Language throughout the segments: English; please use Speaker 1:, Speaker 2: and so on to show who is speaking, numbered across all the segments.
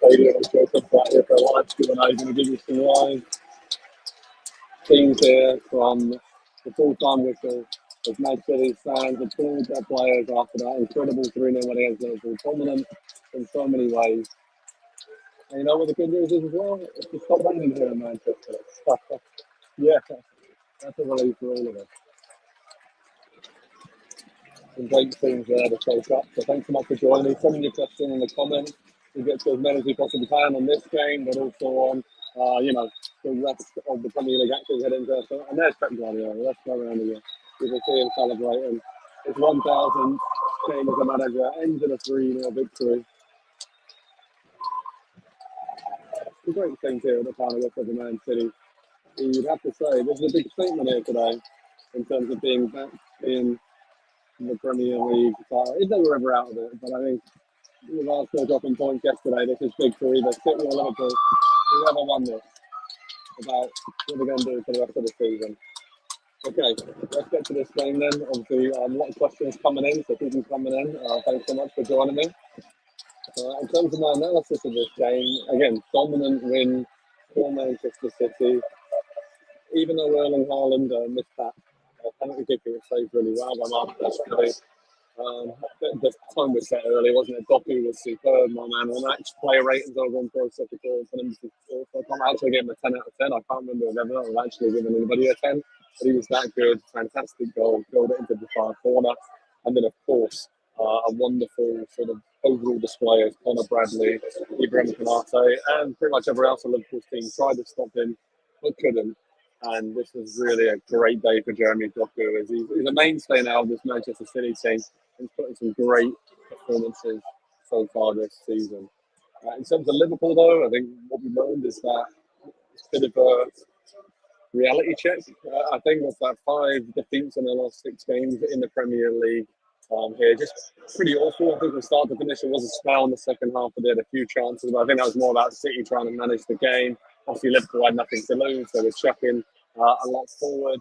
Speaker 1: stadium. I'm sure it's out here for a live Q&A. Going to give you some live things here from the full-time whistle as Man City fans applaud their players after that incredible 3-0 win against Liverpool. Dominant in so many ways. And you know what the good news is as well? It's just stopped raining here in Manchester. Yeah, that's a relief for all of us. Some great things there to take up. So thanks so much for joining me. Send me your question in the comments. We'll get to as many as we possibly can on this game, but also on, the rest of the Premier League actually heading to. And there's Pep Guardiola. Let's go around again. You can see him celebrating. His 1,000th game as a manager ends in a 3-0 victory. Some great things here at the final whistle of the Man City. You'd have to say this is a big statement here today in terms of being back in the Premier League. If they were ever out of it, but I think with Arsenal dropping points yesterday, this is big for either City or Liverpool. Whoever won this about what we're going to do for the rest of the season. Okay, let's get to this game then. Obviously, a lot of questions coming in, so keep them coming in. Thanks so much for joining me. In terms of my analysis of this game, again, dominant win for Manchester City. Even though Erling Haaland missed that penalty kick, it was saved really well by Marcus. The time was set early, wasn't it? Doku was superb, my man. On match player ratings over on Pro Soccer for NBC Sports. I can't actually give him a 10 out of 10. I can't remember if ever I've actually given anybody a 10. But he was that good. Fantastic goal. Filled it into the far corner. And then, of course, a wonderful sort of overall display of Conor Bradley, Ibrahim Konate, and pretty much everyone else on Liverpool's team tried to stop him, but couldn't. And this was really a great day for Jeremy Doku, as he's a mainstay now of this Manchester City team. He's putting some great performances so far this season. In terms of Liverpool, though, I think what we learned is that it's a bit of a reality check. I think with that 5 defeats in the last 6 games in the Premier League here, just pretty awful. I think from start to finish, it was a spell in the second half, but they had a few chances. But I think that was more about City trying to manage the game. Obviously, Liverpool had nothing to lose. They were chucking a lot forward.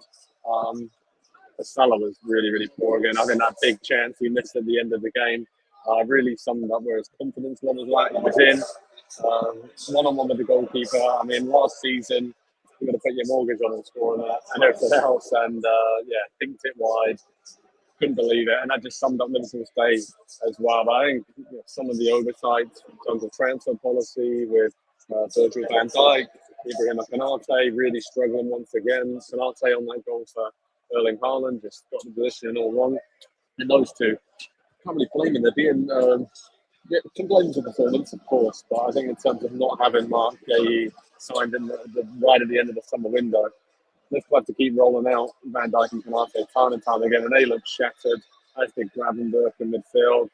Speaker 1: Salah was really, really poor again. I think that big chance he missed at the end of the game really summed up where his confidence levels were. He was in one-on-one with the goalkeeper. I mean, last season, you're going to put your mortgage on him scoring that and everything else. And, pinked it wide. Couldn't believe it. And that just summed up Liverpool's day as well. But I think some of the oversights in terms of transfer policy with Virgil van Dijk, Ibrahim Konate really struggling once again. Konate on that goal for Erling Haaland just got the position all wrong. And those two, can't really blame them. They're being can blame the performance, of course, but I think in terms of not having Mark Gay signed in right at the end of the summer window, Liverpool have to keep rolling out Van Dijk and Konate time and time again, and they look shattered. As did Gravenberch in midfield,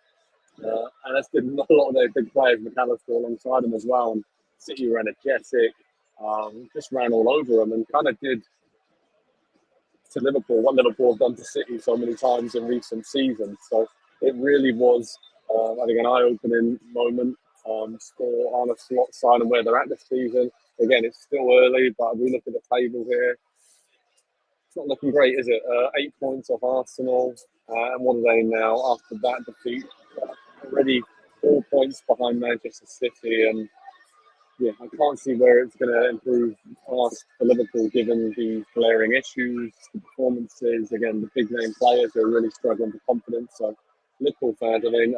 Speaker 1: and as did a lot of their big players, McAllister alongside them as well. And City were energetic, just ran all over them, and kind of did to Liverpool what Liverpool have done to City so many times in recent seasons. So it really was, I think, an eye-opening moment for Arne Slot side and where they're at this season. Again, it's still early, but if we look at the table here, it's not looking great, is it? 8 points off Arsenal, and what are they now after that defeat? Already 4 points behind Manchester City, and yeah, I can't see where it's going to improve fast for Liverpool given the glaring issues, the performances, again, the big name players who are really struggling for confidence. So, Liverpool fans, I mean,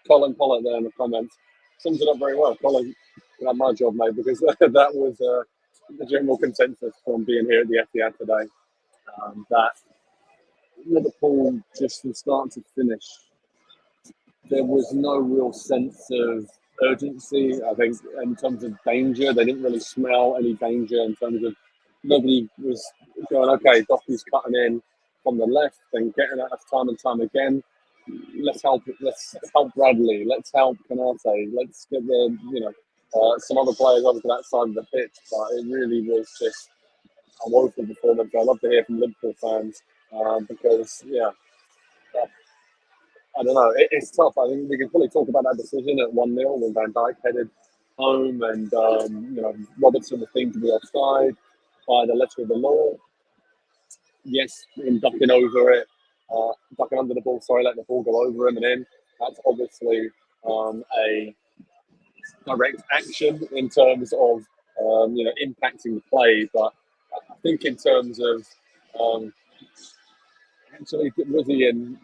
Speaker 1: Colin Pollard there in the comments sums it up very well. Colin, you have my job, mate, because that was the general consensus from being here at the Etihad today. That Liverpool, just from start to finish, there was no real sense of urgency. I think in terms of danger, they didn't really smell any danger in terms of nobody was going, okay, Doku's cutting in from the left and getting at us time and time again. Let's help Bradley. Let's help Konate. Let's get some other players over to that side of the pitch. But it really was just a woeful performance. I love to hear from Liverpool fans because, I don't know. It's tough. I think we can probably talk about that decision at 1-0 when Van Dijk headed home and Robertson was deemed to be offside by the letter of the law. Yes, him ducking over it, ducking under the ball. Sorry, letting the ball go over him and in. That's obviously a direct action in terms of impacting the play, but I think in terms of um, actually was he in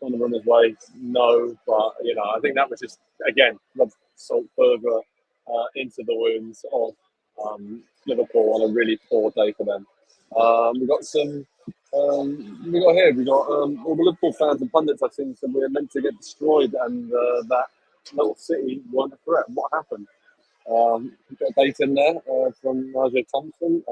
Speaker 1: on the runner's way? No, but I think that was just again rub salt further into the wounds of Liverpool on a really poor day for them. We got some. We got all the Liverpool fans and pundits I've seen said we're meant to get destroyed, and that little City weren't a threat. What happened? Got a date in there from Nigel Thompson.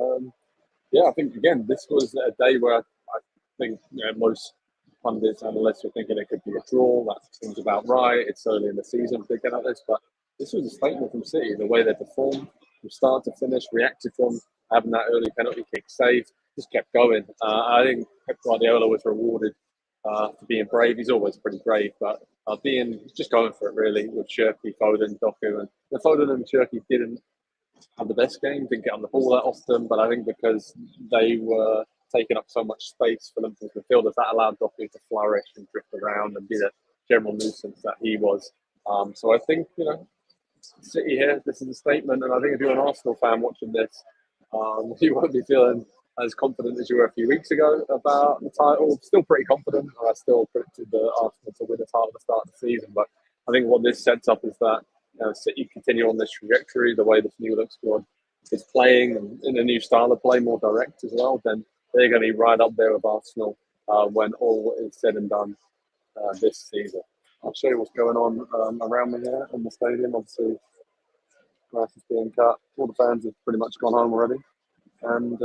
Speaker 1: Yeah, I think again this was a day where I think most pundits, analysts were thinking it could be a draw. That seems about right. It's early in the season to get at this, but this was a statement from City. The way they performed from start to finish, reacted from having that early penalty kick saved, just kept going. I think Pep Guardiola was rewarded for being brave. He's always pretty brave, but being just going for it really with Shirky, Foden, Doku, and the Foden and Shirky didn't have the best game, didn't get on the ball that often, but I think because they were taking up so much space for Liverpool's midfielders, that allowed Doku to flourish and drift around and be the general nuisance that he was. So I think, City here, this is a statement, and I think if you're an Arsenal fan watching this, you won't be feeling as confident as you were a few weeks ago about the title. Still pretty confident. I still predicted the Arsenal to win the title at the start of the season, but I think what this sets up is that City continue on this trajectory, the way this new look squad is playing, and in a new style of play, more direct as well, then they're going to be right up there with Arsenal when all is said and done this season. I'll show you what's going on around me here in the stadium. Obviously, grass is being cut. All the fans have pretty much gone home already. And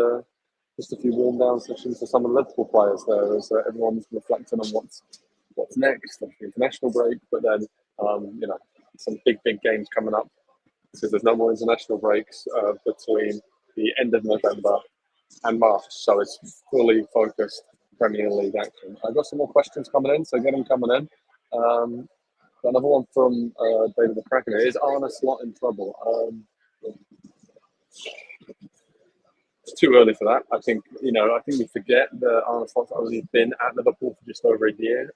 Speaker 1: just a few warm down sessions for some of the Liverpool players there as everyone's reflecting on what's next, the international break, but then, some big games coming up because there's no more international breaks between the end of November and March. So it's fully focused Premier League action. I've got some more questions coming in, so get them coming in. Another one from David McCracken here. Is Arne Slot in trouble? It's too early for that. I think we forget that Arne Slot's only been at Liverpool for just over a year.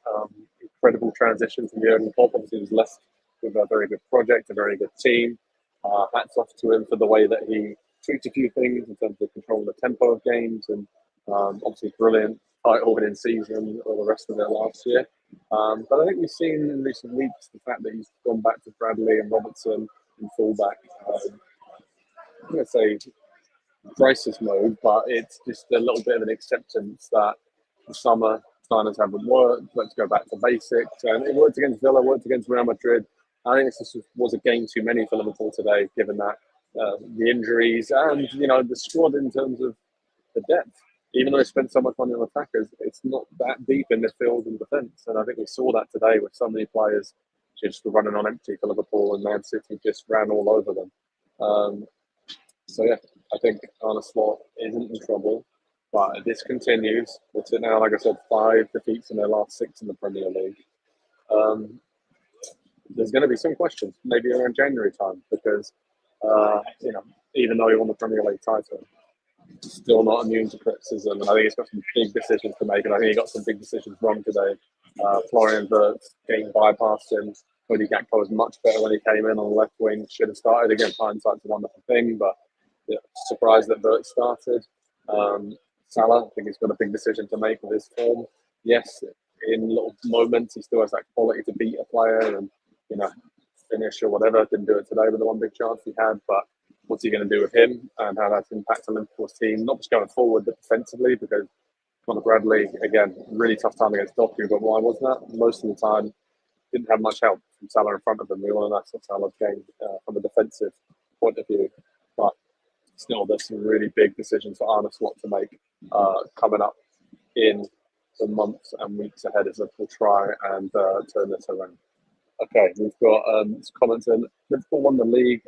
Speaker 1: Incredible transition from Jurgen Klopp. Obviously, he was left with a very good project, a very good team. Hats off to him for the way that he tweaked a few things in terms of controlling the tempo of games, and obviously brilliant title-winning season or the rest of it last year. But I think we've seen in recent weeks the fact that he's gone back to Bradley and Robertson in fullback. I'm going to say crisis mode, but it's just a little bit of an acceptance that the summer signings haven't worked. Let's go back to basics. And it worked against Villa, worked against Real Madrid. I think this was a game too many for Liverpool today, given that the injuries and the squad in terms of the depth. Even though they spent so much money on attackers, it's not that deep in midfield and defence. And I think we saw that today with so many players just running on empty for Liverpool, and Man City just ran all over them. So yeah, I think Arne Slot isn't in trouble, but this continues. It's now, like I said, 5 defeats in their last 6 in the Premier League. There's going to be some questions, maybe around January time, because even though he won the Premier League title, still not immune to criticism, and I think he's got some big decisions to make, and I think he got some big decisions wrong today. Florian Wirtz getting bypassed him. Cody Gakpo was much better when he came in on the left wing. Should have started. Again, hindsight's a wonderful thing, but surprised that Wirtz started. Salah, I think he's got a big decision to make with his form. Yes, in little moments, he still has that quality to beat a player and finish or whatever. Didn't do it today with the one big chance he had, but what's he going to do with him and how that's impacted Liverpool's team, not just going forward, but defensively, because Conor Bradley, again, really tough time against Doku, but why was that? Most of the time, didn't have much help from Salah in front of them. We all know that's Salah's game from a defensive point of view, but still, there's some really big decisions for Arne Slot to make coming up in the months and weeks ahead as Liverpool try and turn this around. Okay, we've got comments in. Liverpool won the league.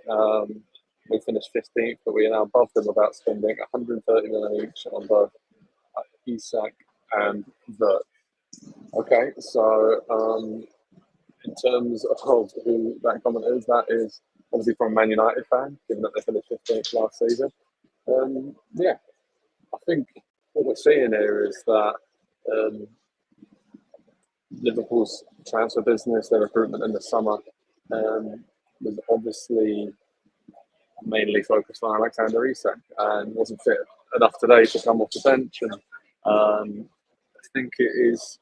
Speaker 1: We finished 15th, but we are now above them without spending 130 million each on both Isak and Vert. Okay, so in terms of who that comment is, that is obviously from a Man United fan, given that they finished 15th last season. Yeah, I think what we're seeing here is that Liverpool's transfer business, their recruitment in the summer, was obviously mainly focused on Alexander Isak and wasn't fit enough today to come off the bench. And I think it is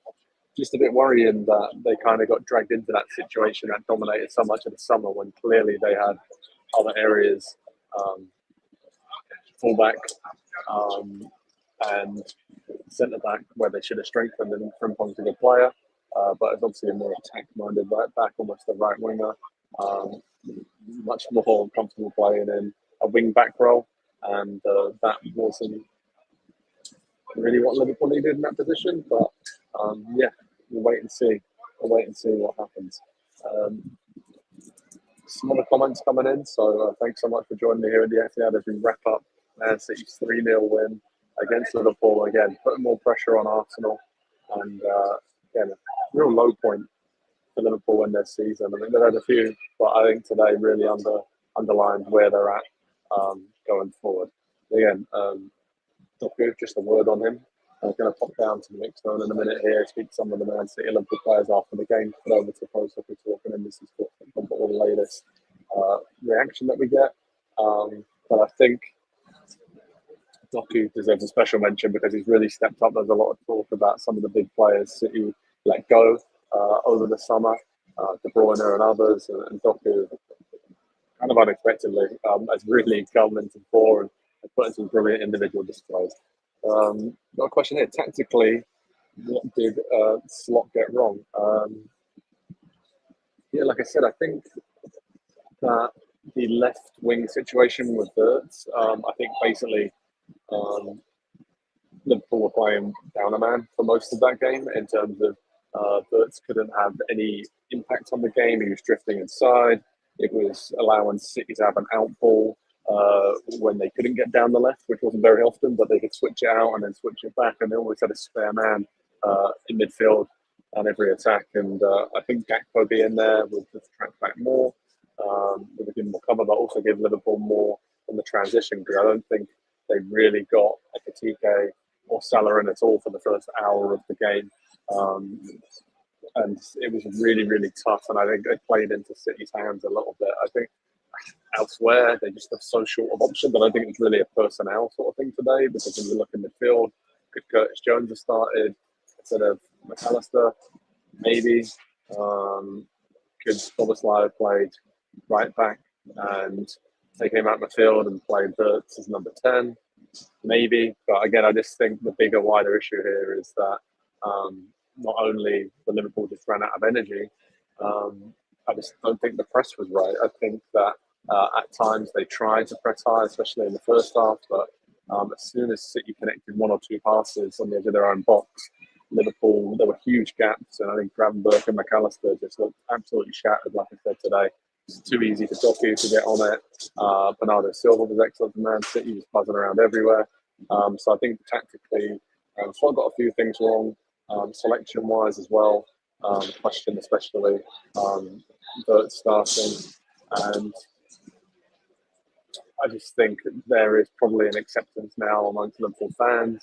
Speaker 1: just a bit worrying that they kind of got dragged into that situation that dominated so much of the summer when clearly they had other areas, fullback and centre back, where they should have strengthened, and Frimpong's a good player, but it's obviously a more attack-minded right back, almost a right winger, much more comfortable playing in a wing back role, and that wasn't really what Liverpool needed in that position. But yeah, we'll wait and see. What happens. Some other comments coming in, so thanks so much for joining me here at the Etihad as we wrap up Man City's 3-0 win against Liverpool. Again, putting more pressure on Arsenal, and again, a real low point for Liverpool in their season. I mean, they've had a few, but I think today really underlined where they're at going forward. Again, Doku, just a word on him. I'm going to pop down to the mix zone in a minute here, speak to some of the Man City Liverpool players after the game, put over to Pro Soccer Talk and NBC Sports Group for all the latest reaction that we get. But I think Doku deserves a special mention because he's really stepped up. There's a lot of talk about some of the big players City let go over the summer, De Bruyne and others, and Doku, kind of unexpectedly, has really come into the fore and put in some brilliant individual displays. Got a question here. Tactically, what did Slot get wrong? Yeah, like I said, I think that the left wing situation with Wirtz, I think basically Liverpool were playing down a man for most of that game in terms of Wirtz couldn't have any impact on the game. He was drifting inside. It was allowing City to have an out ball when they couldn't get down the left, which wasn't very often, but they could switch it out and then switch it back, and they always had a spare man in midfield on every attack. And I think Gakpo being there would just track back more, would give more cover, but also give Liverpool more on the transition, because I don't think they really got Ekitike or Salah in at all for the first hour of the game. And it was really, really tough, and I think they played into City's hands a little bit. I think elsewhere, they just have so short of options. I don't think it's really a personnel sort of thing today, because when you look in midfield, could Curtis Jones have started instead of McAllister? Maybe. Could Boboslai have played right back and taken him out midfield and played Wirtz as number 10? Maybe. But again, I just think the bigger, wider issue here is that not only the Liverpool just ran out of energy, I just don't think the press was right. I think that at times they tried to press high, especially in the first half, but as soon as City connected one or two passes on the edge of their own box, Liverpool, there were huge gaps, and I think Gravenberch and McAllister just looked absolutely shattered, like I said today. It's too easy for Doku to get on it. Bernardo Silva was excellent for Man City, he was buzzing around everywhere. So I think tactically, Slot got a few things wrong, selection-wise as well. Question especially Wirtz starting, and I just think there is probably an acceptance now amongst Liverpool fans,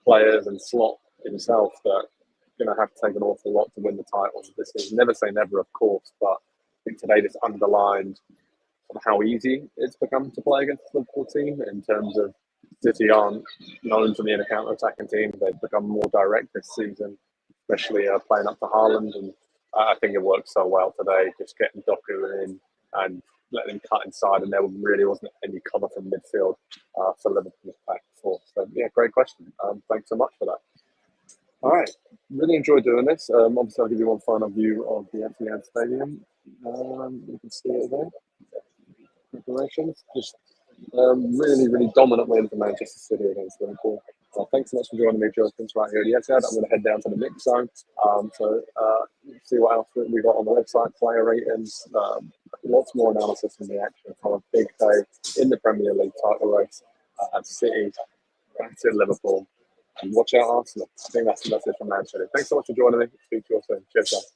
Speaker 1: players, and Slot himself that going to have to take an awful lot to win the titles this season. Never say never, of course, but I think today just underlined how easy it's become to play against the Liverpool team in terms of City aren't known for being a counter-attacking team. They've become more direct this season, especially playing up to Haaland, and I think it worked so well today, just getting Doku in and letting him cut inside, and there really wasn't any cover from midfield for Liverpool's back four. So yeah, great question. Thanks so much for that. All right, really enjoyed doing this. Obviously, I'll give you one final view of the Etihad Stadium. You can see it there. Preparations, just really, really dominant win for Manchester City against Liverpool. Thanks so much for joining me, Joe Prince-Wright here at the Etihad. I'm going to head down to the mix zone. So see what else we got on the website, player ratings, lots more analysis and reaction from a big day in the Premier League title race at City, back to Liverpool. And watch out Arsenal. I think that's the message from Manchester. Thanks so much for joining me. Speak to you all soon. Cheers, guys.